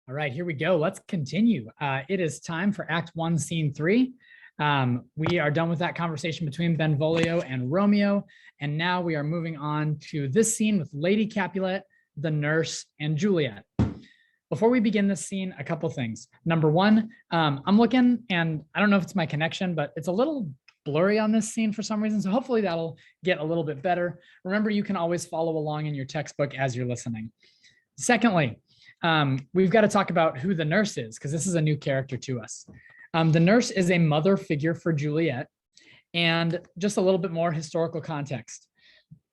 All right, here we go. Let's continue. It is time for Act 1, Scene 3. We are done with that conversation between Benvolio and Romeo, and now we are moving on to this scene with Lady Capulet, the nurse, and Juliet. Before we begin this scene, a couple things. Number one, I'm looking, and I don't know if it's my connection, but it's a little blurry on this scene for some reason, so hopefully that'll get a little bit better. Remember, you can always follow along in your textbook as you're listening. Secondly, we've got to talk about who the nurse is, because this is a new character to us. The nurse is a mother figure for Juliet, and just a little bit more historical context.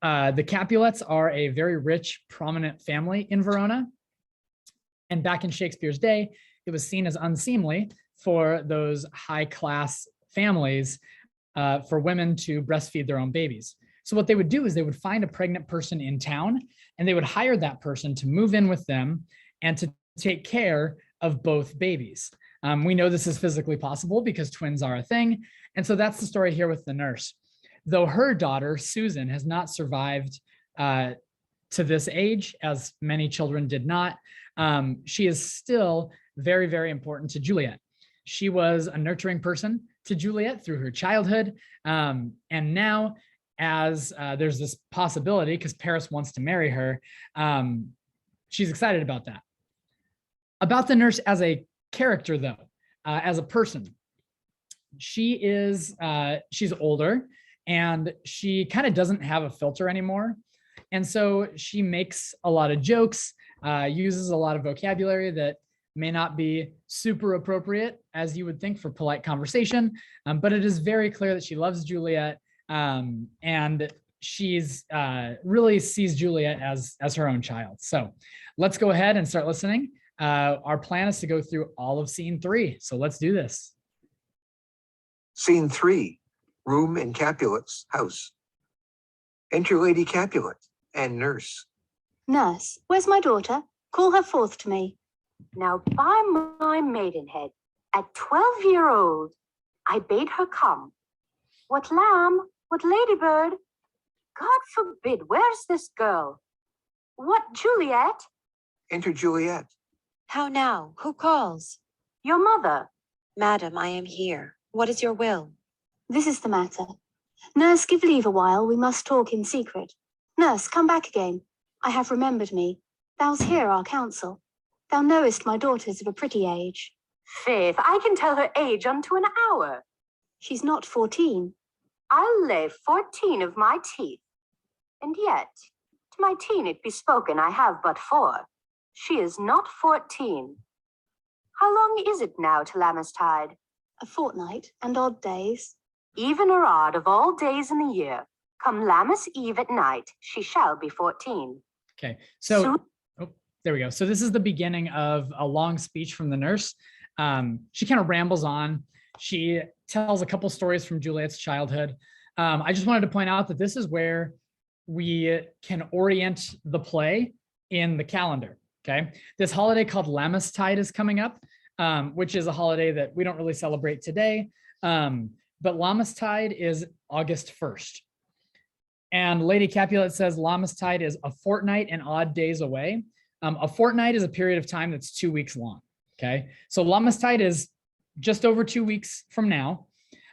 The Capulets are a very rich, prominent family in Verona, and back in Shakespeare's day, it was seen as unseemly for those high-class families for women to breastfeed their own babies. So what they would do is they would find a pregnant person in town, and they would hire that person to move in with them and to take care of both babies. We know this is physically possible because twins are a thing. And so that's the story here with the nurse. Though her daughter, Susan, has not survived to this age, as many children did not, she is still very, very important to Juliet. She was a nurturing person to Juliet through her childhood. And now, as there's this possibility, because Paris wants to marry her, she's excited about that. About the nurse as a character, though, as a person, she's older, and she kind of doesn't have a filter anymore. And so she makes a lot of jokes, uses a lot of vocabulary that may not be super appropriate, as you would think, for polite conversation, but it is very clear that she loves Juliet, and she's really sees Juliet as her own child. So let's go ahead and start listening. Our plan is to go through all of Scene 3, so let's do this. Scene 3, room in Capulet's house. Enter Lady Capulet and nurse. Nurse, where's my daughter? Call her forth to me. Now, by my maidenhead, at 12-year-old, I bade her come. What lamb, what ladybird? God forbid, where's this girl? What, Juliet? Enter Juliet. How now? Who calls? Your mother. Madam, I am here. What is your will? This is the matter. Nurse, give leave a while. We must talk in secret. Nurse, come back again. I have remembered me. Thou's hear our counsel. Thou knowest my daughter's of a pretty age. Faith, I can tell her age unto an hour. She's not 14. I'll lay 14 of my teeth. And yet, to my teen it be spoken, I have but 4. She is not 14. How long is it now to Lammastide? A fortnight and odd days. Even or odd of all days in the year, come Lammas Eve at night, she shall be 14. Okay, so there we go. So this is the beginning of a long speech from the nurse. She kind of rambles on. She tells a couple stories from Juliet's childhood. I just wanted to point out that this is where we can orient the play in the calendar. Okay, this holiday called Lammastide is coming up, which is a holiday that we don't really celebrate today. But Lammastide is August 1st. And Lady Capulet says Lammastide is a fortnight and odd days away. A fortnight is a period of time that's 2 weeks long. Okay, so Lammastide is just over 2 weeks from now.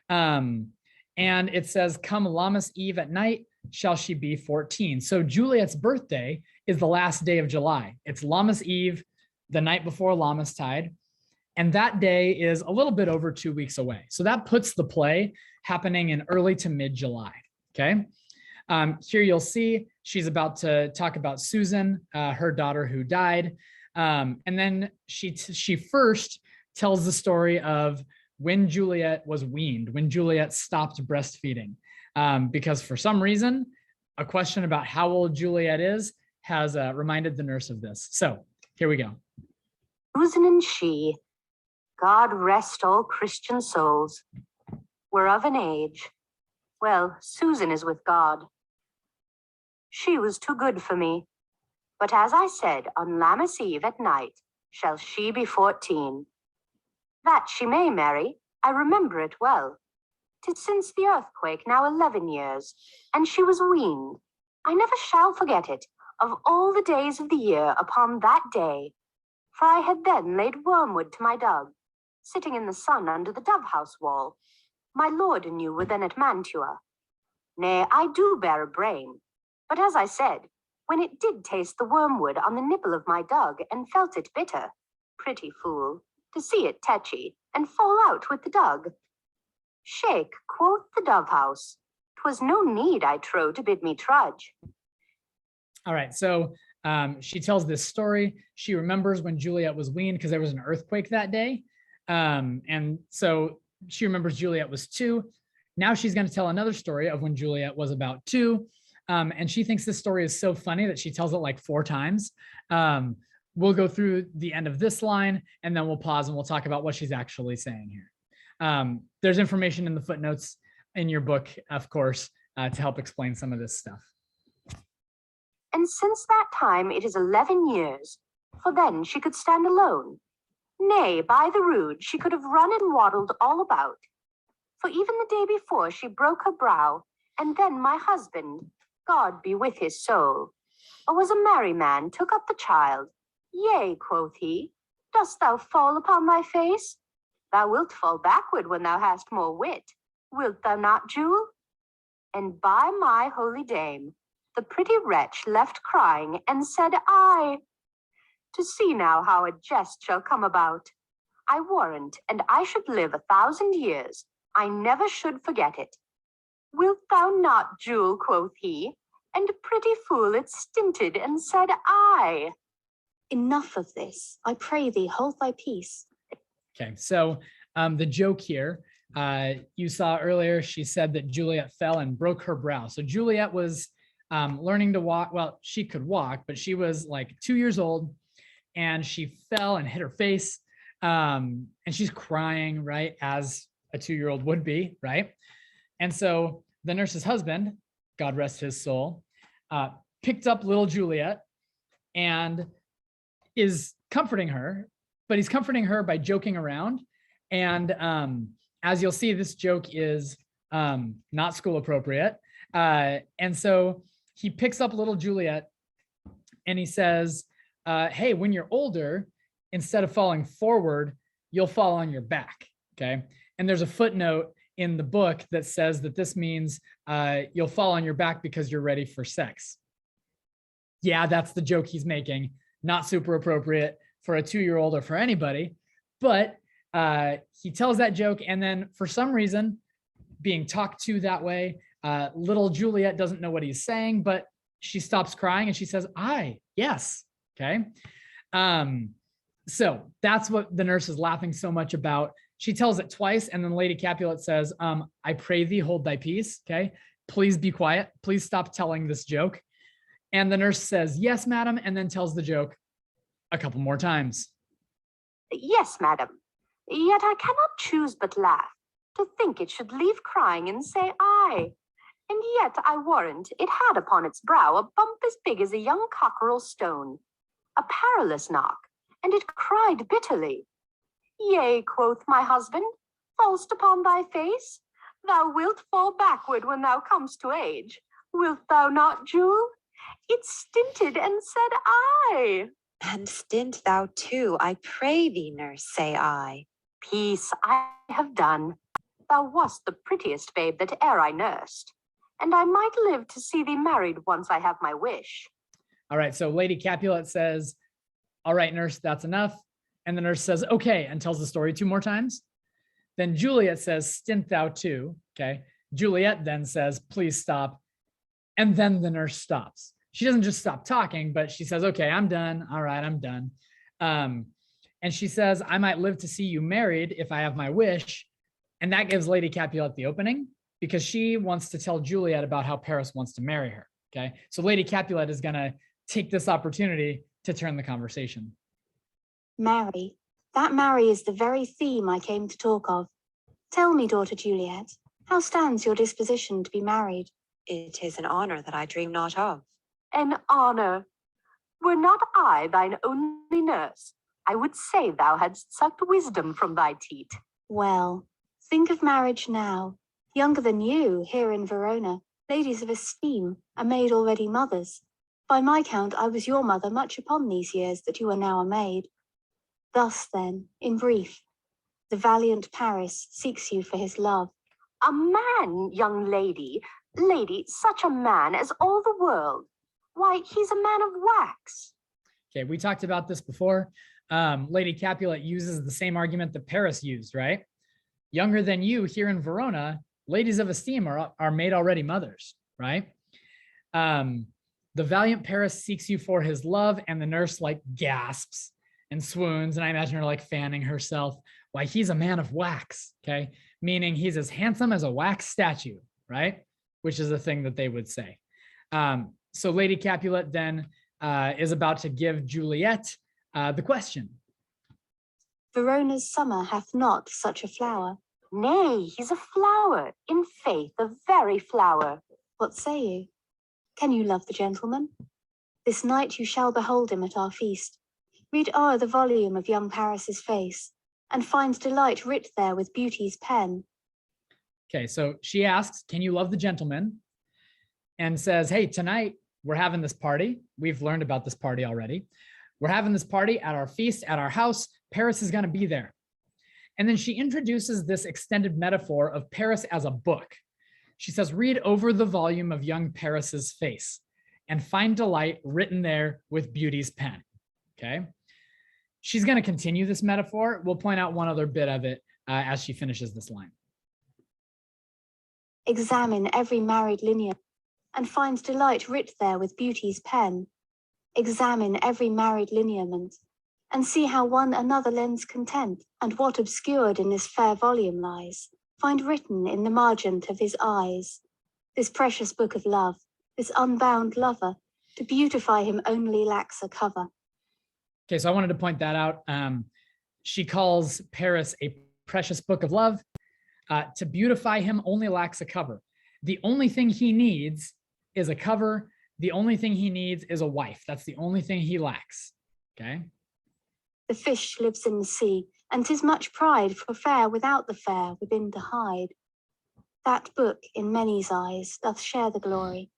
And it says, come Lammas Eve at night, shall she be 14. So Juliet's birthday is the last day of July. It's Lammas Eve, the night before Lammastide. And that day is a little bit over 2 weeks away. So that puts the play happening in early to mid-July. Okay. Here you'll see she's about to talk about Susan, her daughter who died. And then she first tells the story of when Juliet was weaned, when Juliet stopped breastfeeding. Because for some reason, a question about how old Juliet is has reminded the nurse of this. So here we go. Susan and she, God rest all Christian souls, were of an age. Well, Susan is with God. She was too good for me. But as I said, on Lammas Eve at night shall she be 14. That she may marry, I remember it well. 'Tis since the earthquake, now 11 years, and she was weaned. I never shall forget it, of all the days of the year upon that day. for I had then laid wormwood to my dug, sitting in the sun under the dove-house wall. My lord and you were then at Mantua. Nay, I do bear a brain, but as I said, when it did taste the wormwood on the nipple of my dug, and felt it bitter, pretty fool, to see it tetchy, and fall out with the dug. Shake, quoth the dove-house, 'twas no need, I trow, to bid me trudge. All right, so she tells this story. She remembers when Juliet was weaned because there was an earthquake that day. And so she remembers Juliet was 2. Now she's going to tell another story of when Juliet was about 2. And she thinks this story is so funny that she tells it like 4 times. We'll go through the end of this line and then we'll pause and we'll talk about what she's actually saying here. There's information in the footnotes in your book, of course, to help explain some of this stuff. And since that time it is 11 years, for then she could stand alone. Nay, by the rood, she could have run and waddled all about. For even the day before she broke her brow, and then my husband, God be with his soul, was a merry man, took up the child. Yea, quoth he, dost thou fall upon thy face? Thou wilt fall backward when thou hast more wit. Wilt thou not, Jule? And by my holy dame, the pretty wretch left crying, and said, I, to see now how a jest shall come about. I warrant, and I should live 1,000 years, I never should forget it. Wilt thou not, Jule, quoth he, and pretty fool it stinted, and said, I. Enough of this. I pray thee, hold thy peace. Okay, so the joke here, you saw earlier, she said that Juliet fell and broke her brow. So Juliet was learning to walk. Well, she could walk, but she was like 2 years old and she fell and hit her face. And she's crying, right? As a 2-year-old would be, right? And so the nurse's husband, God rest his soul, picked up little Juliet and is comforting her, but he's comforting her by joking around. And as you'll see, this joke is not school appropriate. And so he picks up little Juliet and he says, hey, when you're older, instead of falling forward, you'll fall on your back, okay? And there's a footnote in the book that says that this means you'll fall on your back because you're ready for sex. Yeah, that's the joke he's making. Not super appropriate for a 2-year-old or for anybody, but he tells that joke, and then for some reason, being talked to that way, little Juliet doesn't know what he's saying, but she stops crying and she says, yes, okay? So that's what the nurse is laughing so much about. She tells it twice, and then Lady Capulet says, I pray thee, hold thy peace, okay? Please be quiet. Please stop telling this joke. And the nurse says, yes, madam, and then tells the joke a couple more times. Yes, madam. Yet I cannot choose but laugh, to think it should leave crying and say I. And yet I warrant it had upon its brow a bump as big as a young cockerel stone, a perilous knock, and it cried bitterly. Yea, quoth my husband, fall'st upon thy face? Thou wilt fall backward when thou comest to age. Wilt thou not, Jule? It stinted and said I. And stint thou too, I pray thee, nurse, say I. Peace, I have done. Thou wast the prettiest babe that e'er I nursed, and I might live to see thee married once I have my wish. All right, so Lady Capulet says, all right, nurse, that's enough. And the nurse says, okay, and tells the story 2 more times. Then Juliet says, stint thou too, okay? Juliet then says, please stop. And then the nurse stops. She doesn't just stop talking, but she says, okay, I'm done. All right, I'm done. And she says, I might live to see you married if I have my wish. And that gives Lady Capulet the opening because she wants to tell Juliet about how Paris wants to marry her, okay? So Lady Capulet is gonna take this opportunity to turn the conversation. Marry. That marry is the very theme I came to talk of. Tell me, daughter Juliet, how stands your disposition to be married? It is an honor that I dream not of. An honor. Were not I thine only nurse, I would say thou hadst sucked wisdom from thy teat. Well, think of marriage now. Younger than you, here in Verona, ladies of esteem are made already mothers. By my count, I was your mother much upon these years that you are now a maid. Thus then, in brief, the valiant Paris seeks you for his love. A man, young lady. Lady, such a man as all the world. Why, he's a man of wax. Okay, we talked about this before. Lady Capulet uses the same argument that Paris used, right? Younger than you here in Verona, ladies of esteem are made already mothers, right? The valiant Paris seeks you for his love, and the nurse like gasps and swoons, and I imagine her like fanning herself. Why, he's a man of wax, okay? Meaning he's as handsome as a wax statue, right? Which is a thing that they would say. So Lady Capulet then is about to give Juliet the question. Verona's summer hath not such a flower. Nay, he's a flower, in faith, a very flower. What say you? Can you love the gentleman? This night you shall behold him at our feast. Read o'er the volume of young Paris's face, and find delight writ there with beauty's pen. Okay, so she asks, can you love the gentleman? And says, hey, tonight we're having this party. We've learned about this party already. We're having this party at our feast, at our house. Paris is going to be there. And then she introduces this extended metaphor of Paris as a book. She says, read over the volume of young Paris's face and find delight written there with beauty's pen. Okay. She's going to continue this metaphor. We'll point out one other bit of it as she finishes this line. Examine every married lineament, and find delight writ there with beauty's pen. Examine every married lineament, and see how one another lends content, and what obscured in this fair volume lies, find written in the margent of his eyes. This precious book of love, this unbound lover, to beautify him only lacks a cover. Okay, so I wanted to point that out. She calls Paris a precious book of love. To beautify him only lacks a cover. The only thing he needs is a cover. The only thing he needs is a wife. That's the only thing he lacks. Okay. The fish lives in the sea, and 'tis much pride for fair without the fair within to hide. That book in many's eyes doth share the glory,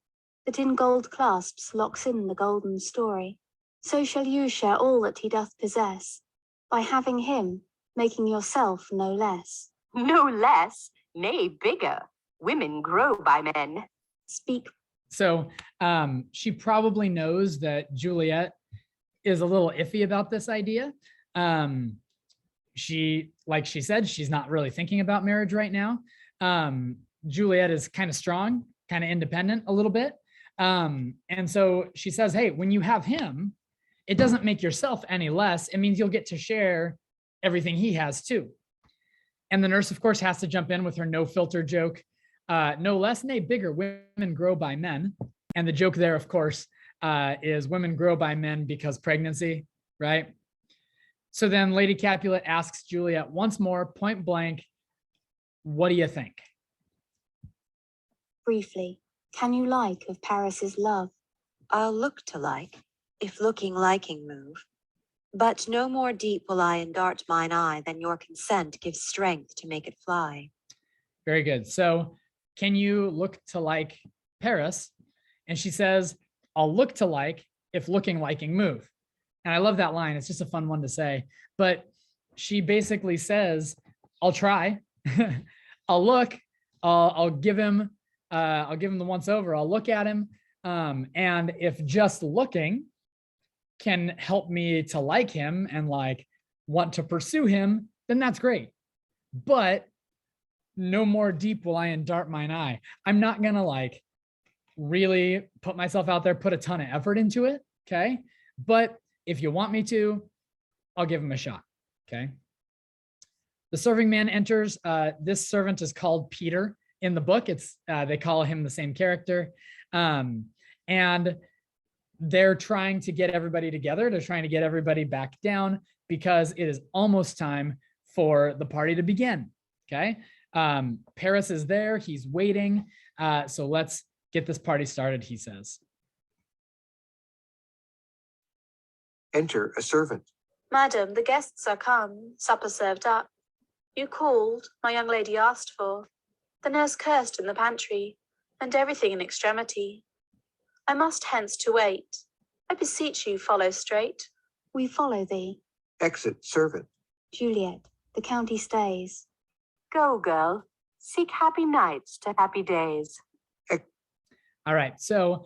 that in gold clasps locks in the golden story. So shall you share all that he doth possess, by having him, making yourself no less. No less, nay, bigger. Women grow by men. Speak. So she probably knows that Juliet is a little iffy about this idea. Like she said, she's not really thinking about marriage right now. Juliet is kind of strong, kind of independent a little bit. And so she says, hey, when you have him, it doesn't make yourself any less. It means you'll get to share everything he has too. And the nurse, of course, has to jump in with her no filter joke. No less, nay, bigger, women grow by men. And the joke there, of course, is women grow by men because pregnancy, right? So then Lady Capulet asks Juliet once more, point blank, what do you think? Briefly, can you like of Paris's love? I'll look to like, if looking liking move. But no more deep will I endart mine eye than your consent gives strength to make it fly. Very good. So can you look to like Paris? And she says, I'll look to like if looking liking move. And I love that line. It's just a fun one to say. But she basically says, I'll try. I'll look. I'll give him the once over. I'll look at him. And if just looking can help me to like him and like want to pursue him, then that's great. But no more deep will I endart mine eye. I'm not gonna like really put myself out there, put a ton of effort into it. Okay. But if you want me to, I'll give him a shot. Okay. The serving man enters. This servant is called Peter in the book. It's they call him the same character. And they're trying to get everybody together. They're trying to get everybody back down because it is almost time for the party to begin. Okay. Paris is there. He's waiting. So let's get this party started, he says. Enter a servant. Madam, the guests are come, supper served up. You called, my young lady asked for. The nurse cursed in the pantry, and everything in extremity. I must hence to wait. I beseech you follow straight. We follow thee. Exit servant. Juliet, the county stays. Go, girl. Seek happy nights to happy days. All right. So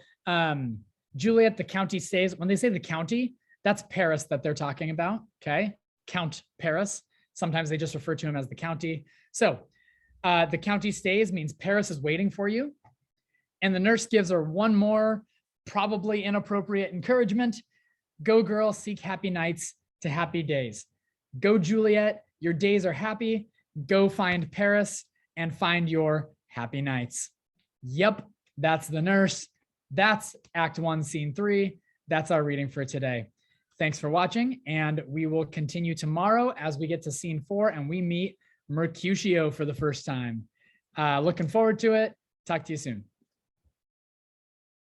Juliet, the county stays. When they say the county, that's Paris that they're talking about. Okay. Count Paris. Sometimes they just refer to him as the county. So the county stays means Paris is waiting for you. And the nurse gives her one more probably inappropriate encouragement. Go, girl, seek happy nights to happy days. Go, Juliet, your days are happy. Go find Paris and find your happy nights. Yep, that's the nurse. That's Act 1, Scene 3. That's our reading for today. Thanks for watching, and we will continue tomorrow as we get to Scene 4 and we meet Mercutio for the first time. Looking forward to it. Talk to you soon.